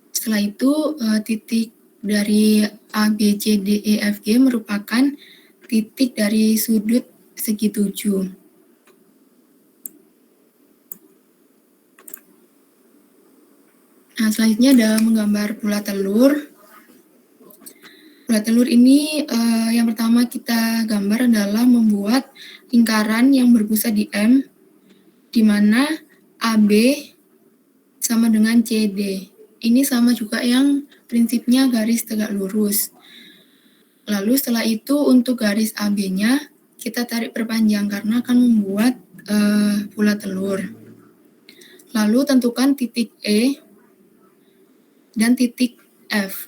Setelah itu, titik dari A, B, C, D, E, F, G merupakan titik dari sudut segi 7. Nah, selanjutnya ada menggambar bulat telur. Bulat telur ini yang pertama kita gambar adalah membuat lingkaran yang berpusat di M, di mana AB sama dengan CD. Ini sama juga yang prinsipnya garis tegak lurus. Lalu setelah itu untuk garis AB-nya kita tarik perpanjang karena akan membuat bulat telur. Lalu tentukan titik E dan titik F.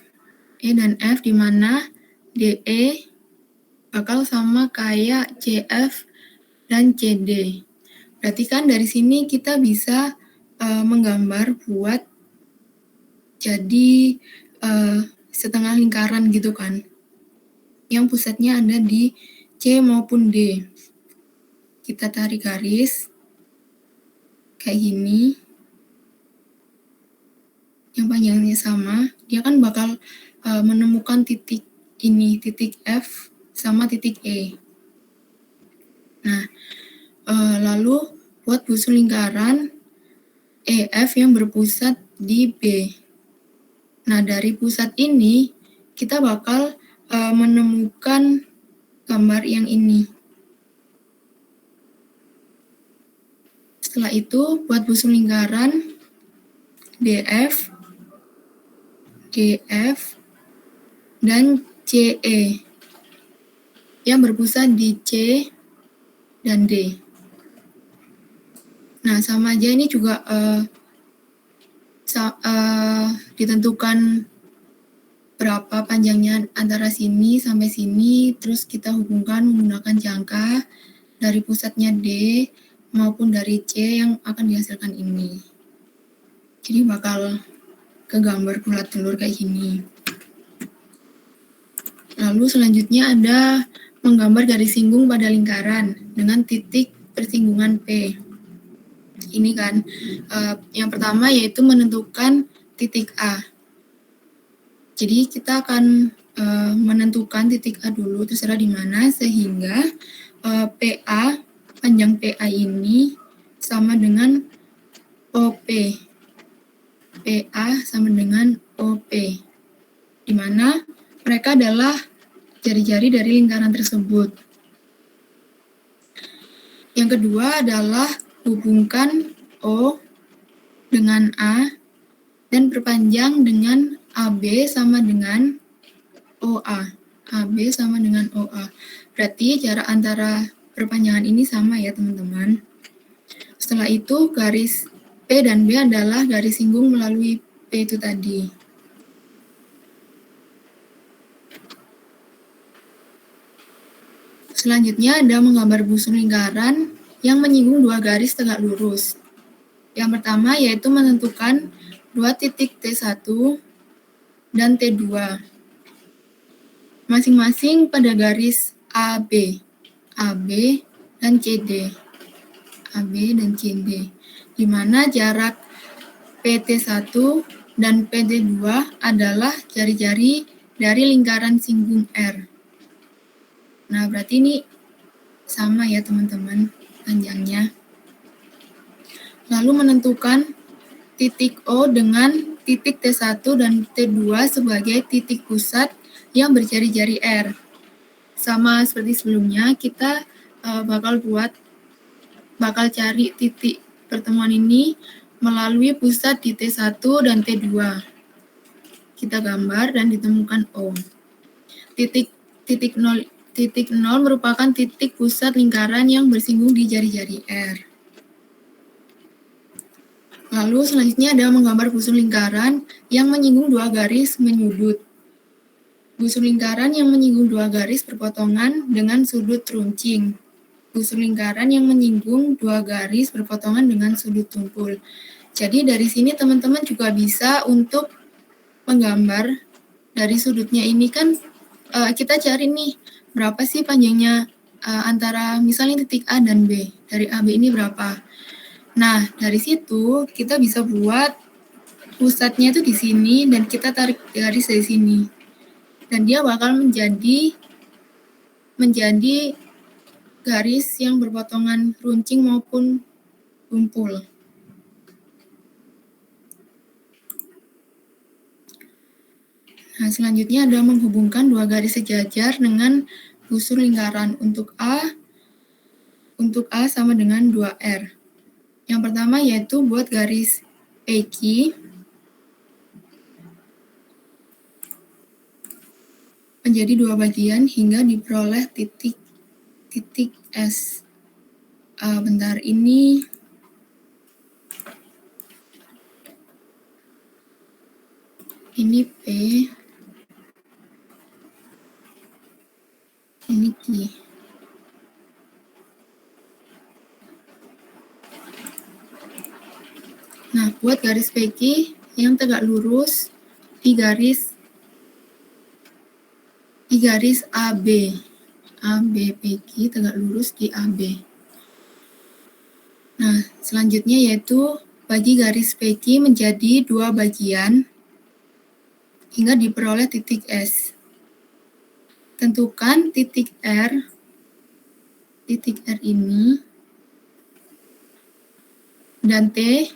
E dan F di mana DE bakal sama kayak CF dan CD. Berarti kan dari sini kita bisa menggambar buat jadi setengah lingkaran gitu kan. Yang pusatnya ada di C maupun D. Kita tarik garis kayak gini. Yang panjangnya sama, dia kan bakal menemukan titik ini, titik F sama titik E. Nah, lalu buat busur lingkaran EF yang berpusat di B. Nah, dari pusat ini kita bakal menemukan gambar yang ini. Setelah itu, buat busur lingkaran DF, GF, dan CE yang berpusat di C dan D. Nah, sama aja ini juga ditentukan berapa panjangnya antara sini sampai sini, terus kita hubungkan menggunakan jangka dari pusatnya D maupun dari C yang akan dihasilkan ini. Jadi bakal ke gambar bulat telur kayak gini. Lalu selanjutnya ada menggambar garis singgung pada lingkaran dengan titik persinggungan P. Ini kan yang pertama yaitu menentukan titik A. Jadi kita akan menentukan titik A dulu, terserah di mana, sehingga PA, panjang PA ini sama dengan OP. PA sama dengan OP, di mana mereka adalah jari-jari dari lingkaran tersebut. Yang kedua adalah hubungkan O dengan A dan perpanjang dengan AB sama dengan OA. AB sama dengan OA. Berarti jarak antara perpanjangan ini sama ya teman-teman. Setelah itu garis P dan B adalah garis singgung melalui P itu tadi. Selanjutnya ada menggambar busur lingkaran yang menyinggung dua garis tegak lurus. Yang pertama yaitu menentukan dua titik T1 dan T2. Masing-masing pada garis AB dan CD. AB dan CD, di mana jarak PT1 dan PT2 adalah jari-jari dari lingkaran singgung R. Nah, berarti ini sama ya teman-teman panjangnya. Lalu menentukan titik O dengan titik T1 dan T2 sebagai titik pusat yang berjari-jari R. Sama seperti sebelumnya, kita bakal cari titik pertemuan ini melalui pusat di T1 dan T2. Kita gambar dan ditemukan O. Titik 0 merupakan titik pusat lingkaran yang bersinggung di jari-jari R. Lalu selanjutnya ada menggambar busur lingkaran yang menyinggung dua garis menyudut. Busur lingkaran yang menyinggung dua garis berpotongan dengan sudut runcing. Busur lingkaran yang menyinggung dua garis berpotongan dengan sudut tumpul. Jadi dari sini teman-teman juga bisa untuk menggambar dari sudutnya ini kan kita cari nih berapa sih panjangnya antara misalnya titik A dan B. Dari AB ini berapa. Nah dari situ kita bisa buat pusatnya itu di sini dan kita tarik garis dari sini. Dan dia bakal menjadi garis yang berpotongan runcing maupun tumpul. Nah, selanjutnya ada menghubungkan dua garis sejajar dengan busur lingkaran. Untuk A sama dengan 2R. Yang pertama yaitu buat garis PQ menjadi dua bagian hingga diperoleh titik S. Bentar, ini P, ini Q. Nah, buat garis PQ yang tegak lurus di garis AB. PQ tegak lurus di AB. Nah, selanjutnya yaitu bagi garis PQ menjadi dua bagian hingga diperoleh titik S. Tentukan titik R ini dan T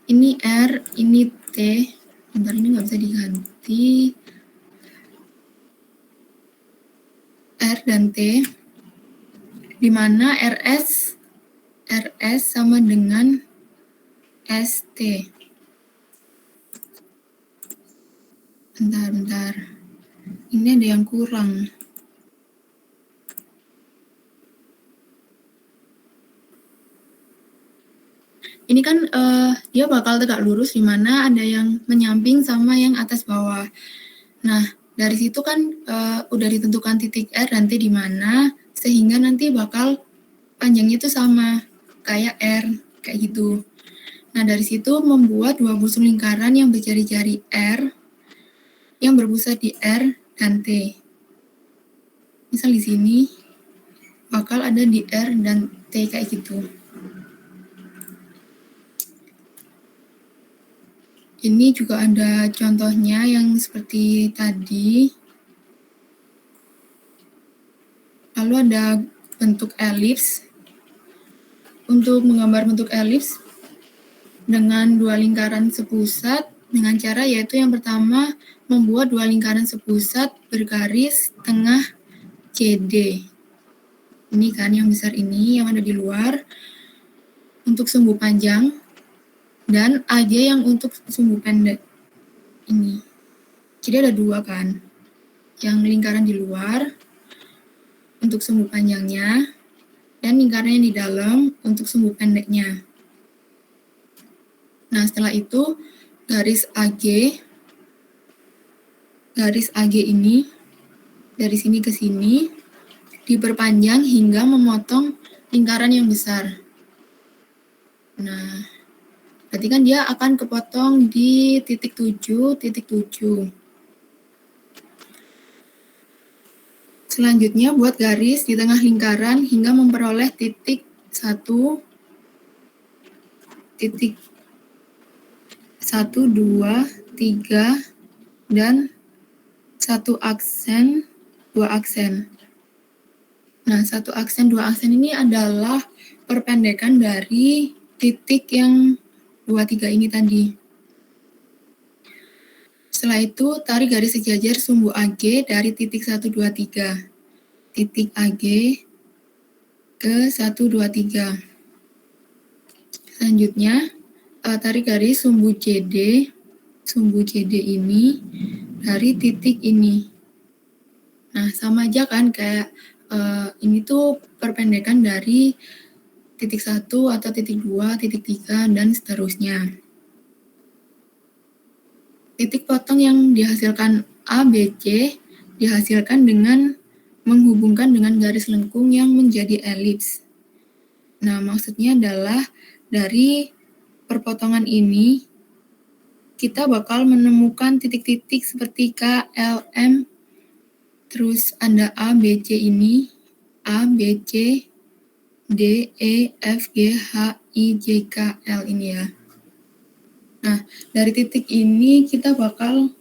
ini R, ini T. Bentar, ini nggak bisa diganti. R dan T, di mana RS sama dengan ST. Bentar. Ini ada yang kurang. Ini kan dia bakal tegak lurus di mana ada yang menyamping sama yang atas bawah. Nah, dari situ kan udah ditentukan titik R dan T di mana, sehingga nanti bakal panjangnya itu sama kayak R, kayak gitu. Nah, dari situ membuat dua busur lingkaran yang berjari-jari R yang berpusat di R dan T. Misal di sini bakal ada di R dan T kayak gitu. Ini juga ada contohnya yang seperti tadi. Lalu ada bentuk elips. Untuk menggambar bentuk elips dengan dua lingkaran sepusat dengan cara yaitu yang pertama membuat dua lingkaran sepusat bergaris tengah CD. Ini kan yang besar ini yang ada di luar untuk sumbu panjang. Dan AG yang untuk sumbu pendek ini. Jadi ada dua kan. Yang lingkaran di luar untuk sumbu panjangnya dan lingkaran yang di dalam untuk sumbu pendeknya. Nah, setelah itu garis AG ini dari sini ke sini diperpanjang hingga memotong lingkaran yang besar. Nah, berarti kan dia akan kepotong di titik 7. Selanjutnya buat garis di tengah lingkaran hingga memperoleh titik 1, titik 1, 2, 3, dan 1 aksen, 2 aksen. Nah, 1 aksen, 2 aksen ini adalah perpendekan dari titik yang 2, 3 ini tadi. Setelah itu, tarik garis sejajar sumbu AG dari titik 1, 2, 3. Titik AG ke 1, 2, 3. Selanjutnya, tarik garis sumbu CD ini dari titik ini. Nah, sama aja kan kayak ini tuh perpendekan dari titik 1 atau titik 2, titik 3, dan seterusnya. Titik potong yang dihasilkan ABC dihasilkan dengan menghubungkan dengan garis lengkung yang menjadi elips. Nah, maksudnya adalah dari perpotongan ini kita bakal menemukan titik-titik seperti K, L, M, terus ada A, B, C ini, A, B, C, D, E, F, G, H, I, J, K, L ini ya. Nah, dari titik ini kita bakal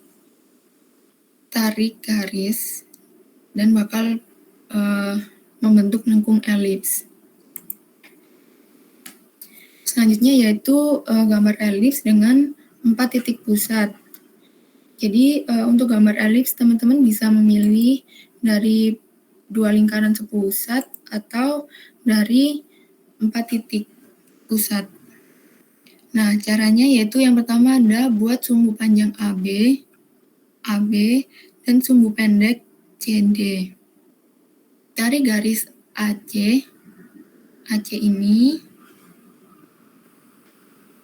tarik garis dan bakal membentuk lengkung elips. Selanjutnya yaitu gambar elips dengan 4 titik pusat. Jadi untuk gambar elips teman-teman bisa memilih dari 2 lingkaran sepusat atau dari 4 titik pusat. Nah, caranya yaitu yang pertama ada buat sumbu panjang AB, dan sumbu pendek CD. Tarik garis AC ini,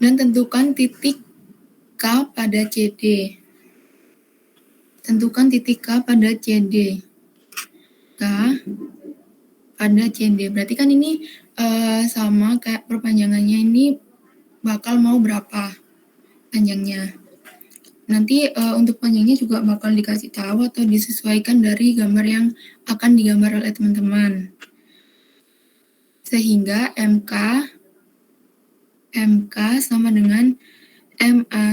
dan tentukan titik K pada CD. Tentukan titik K pada CD. K pada CD. Berarti kan ini sama kayak perpanjangannya ini bakal mau berapa panjangnya. Nanti untuk panjangnya juga bakal dikasih tahu atau disesuaikan dari gambar yang akan digambar oleh teman-teman. Sehingga MK sama dengan MA,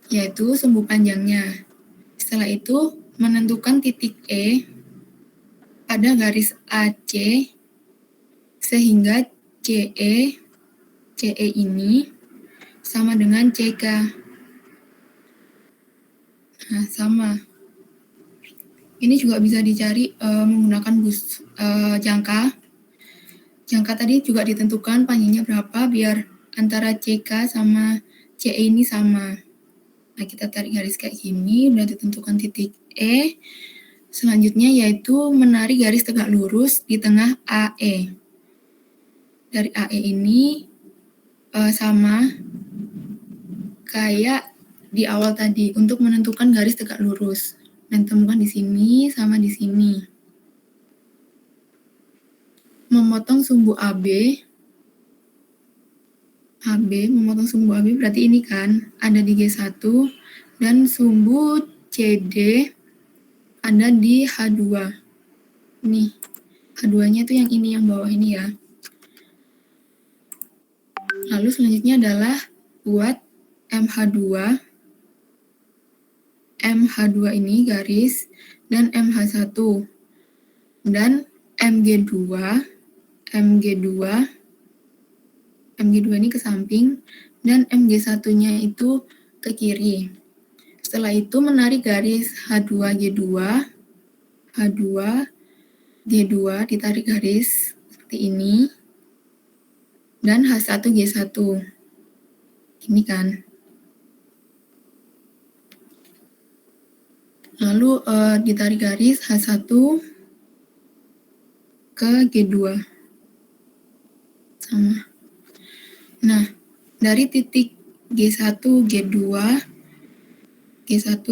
yaitu sumbu panjangnya. Setelah itu menentukan titik E pada garis AC sehingga CE ini sama dengan CK. Nah, sama. Ini juga bisa dicari menggunakan jangka. Jangka tadi juga ditentukan panjangnya berapa biar antara CK sama CE ini sama. Nah, kita tarik garis kayak gini, udah ditentukan titik E. Selanjutnya yaitu menarik garis tegak lurus di tengah AE. Dari AE ini sama kayak di awal tadi untuk menentukan garis tegak lurus. Dan temukan di sini sama di sini. Memotong sumbu AB, memotong sumbu AB berarti ini kan ada di G1 dan sumbu CD ada di H2. Nih, H2-nya tuh yang ini, yang bawah ini ya. Lalu selanjutnya adalah buat MH2 ini garis dan MH1 dan MG2 ini ke samping dan MG1-nya itu ke kiri. Setelah itu menarik garis H2G2 ditarik garis seperti ini dan H1G1 ini kan. Lalu ditarik garis H1 ke G2 sama. Nah, dari titik G1, G2, H1,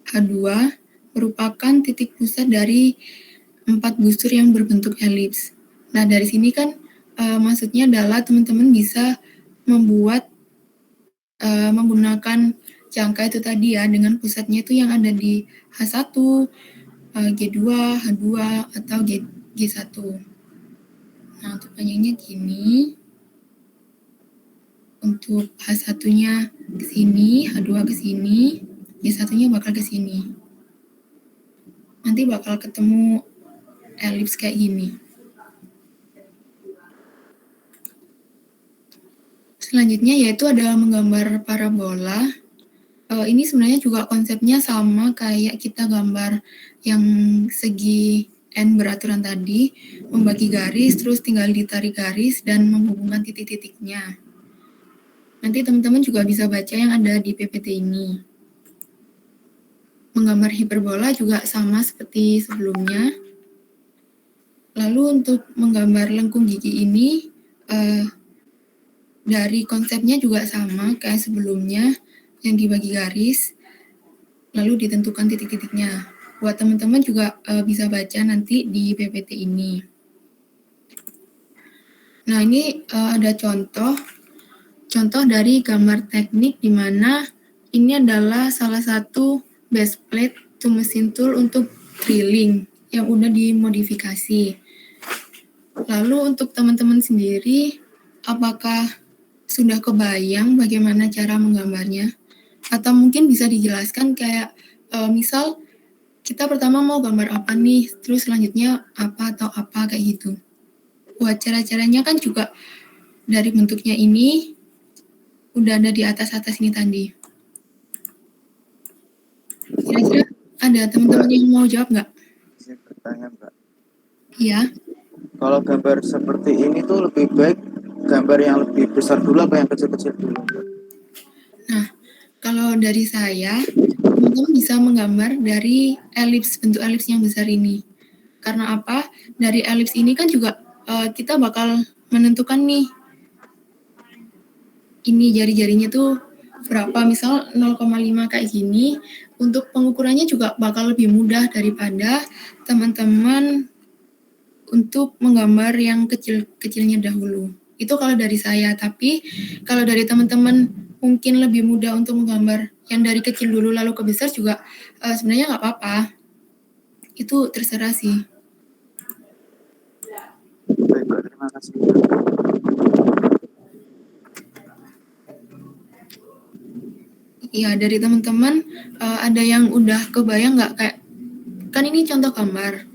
H2 merupakan titik pusat dari 4 busur yang berbentuk elips. Nah, dari sini kan maksudnya adalah teman-teman bisa membuat menggunakan jangka itu tadi ya, dengan pusatnya itu yang ada di H1, G2, H2, atau G1. Nah, untuk panjangnya gini. Untuk H1-nya ke sini, H2 ke sini, G1-nya bakal ke sini. Nanti bakal ketemu elips kayak gini. Selanjutnya yaitu adalah menggambar parabola. Ini sebenarnya juga konsepnya sama kayak kita gambar yang segi N beraturan tadi, membagi garis, terus tinggal ditarik garis dan menghubungkan titik-titiknya. Nanti teman-teman juga bisa baca yang ada di PPT ini. Menggambar hiperbola juga sama seperti sebelumnya. Lalu untuk menggambar lengkung gigi ini, dari konsepnya juga sama kayak sebelumnya, yang dibagi garis, lalu ditentukan titik-titiknya. Buat teman-teman juga bisa baca nanti di PPT ini. Nah, ini ada contoh dari gambar teknik di mana ini adalah salah satu base plate to mesin tool untuk drilling yang udah dimodifikasi. Lalu untuk teman-teman sendiri, apakah sudah kebayang bagaimana cara menggambarnya? Atau mungkin bisa dijelaskan kayak misal kita pertama mau gambar apa nih, terus selanjutnya apa atau apa kayak gitu. Buat cara-caranya kan juga dari bentuknya ini udah ada di atas-atas ini tadi. Kira-kira ada teman-teman yang mau jawab nggak? Saya bertanya, Mbak. Iya. Kalau gambar seperti ini tuh lebih baik gambar yang lebih besar dulu apa yang kecil-kecil dulu? Nah, kalau dari saya, teman-teman bisa menggambar dari elips, bentuk elips yang besar ini. Karena apa? Dari elips ini kan juga kita bakal menentukan nih, ini jari-jarinya tuh berapa, misal 0,5 kayak gini. Untuk pengukurannya juga bakal lebih mudah daripada teman-teman untuk menggambar yang kecil-kecilnya dahulu. Itu kalau dari saya, tapi kalau dari teman-teman mungkin lebih mudah untuk menggambar yang dari kecil dulu lalu ke besar juga sebenarnya nggak apa-apa. Itu terserah sih. Baik, Mbak. Terima kasih. Iya, dari teman-teman ada yang udah kebayang nggak kayak, kan ini contoh gambar.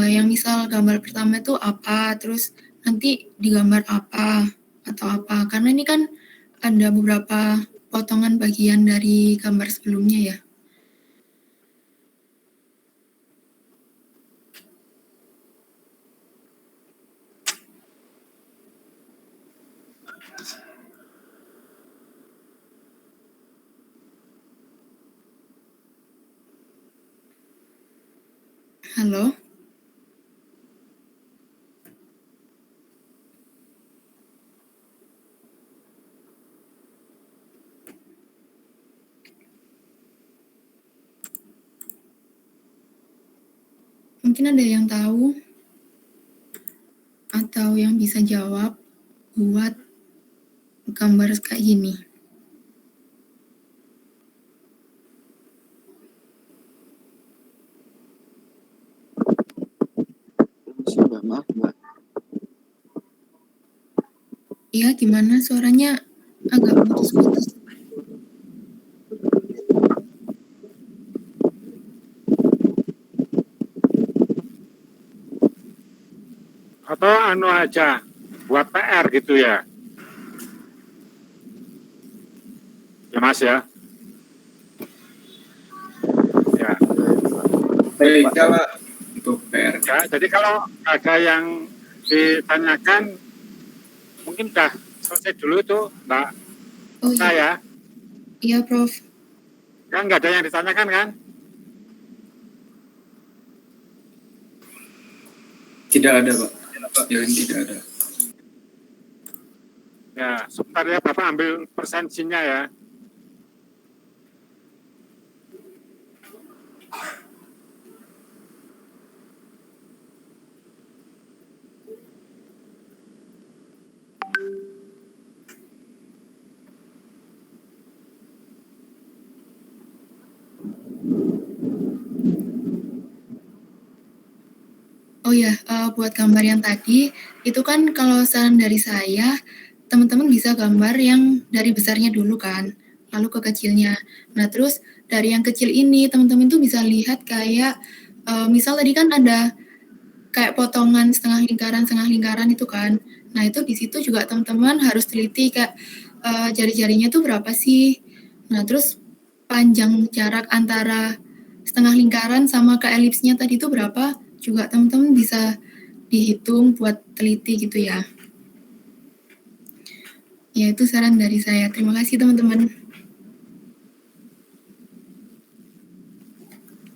Yang misal gambar pertama itu apa, terus nanti digambar apa atau apa. Karena ini kan ada beberapa potongan bagian dari gambar sebelumnya ya. Halo? Mungkin ada yang tahu atau yang bisa jawab buat gambar kayak gini. Permisi, Mbak. Maaf, Mbak. Iya, gimana suaranya agak putus-putus. Atau anu aja, buat PR gitu ya. Ya Mas ya. Ya. Baik, Pak. Untuk PR. Ya, jadi kalau ada yang ditanyakan, mungkin udah selesai dulu tuh, Mbak Oh iya, saya. iya Prof. Kan nggak ada yang ditanyakan kan? Tidak ada, Pak. Yang tidak ada. Ya, sebentar ya Bapak ambil persensinya ya. Oh ya, buat gambar yang tadi, itu kan kalau saran dari saya, teman-teman bisa gambar yang dari besarnya dulu kan, lalu ke kecilnya. Nah, terus dari yang kecil ini, teman-teman tuh bisa lihat kayak, misal tadi kan ada kayak potongan setengah lingkaran itu kan. Nah, itu di situ juga teman-teman harus teliti kayak, jari-jarinya tuh berapa sih. Nah, terus panjang jarak antara setengah lingkaran sama ke elipsnya tadi itu berapa, juga teman-teman bisa dihitung buat teliti gitu ya. Ya, itu saran dari saya. Terima kasih teman-teman.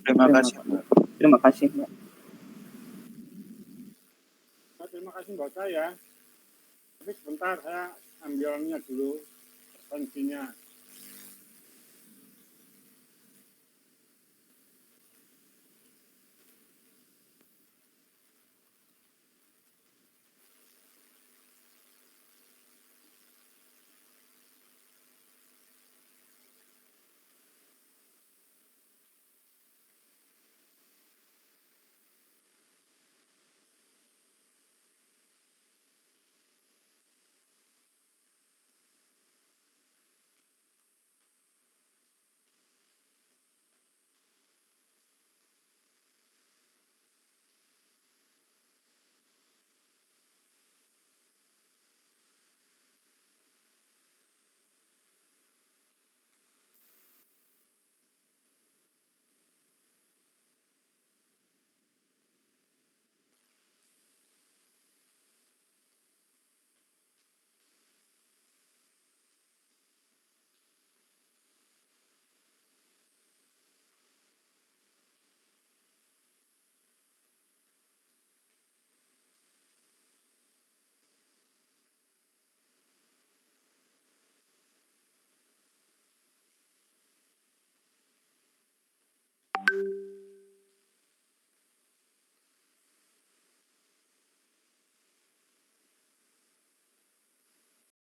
Terima kasih. Terima kasih, Mbak. Terima kasih Mbak saya. Tapi sebentar saya ambilnya dulu referensinya.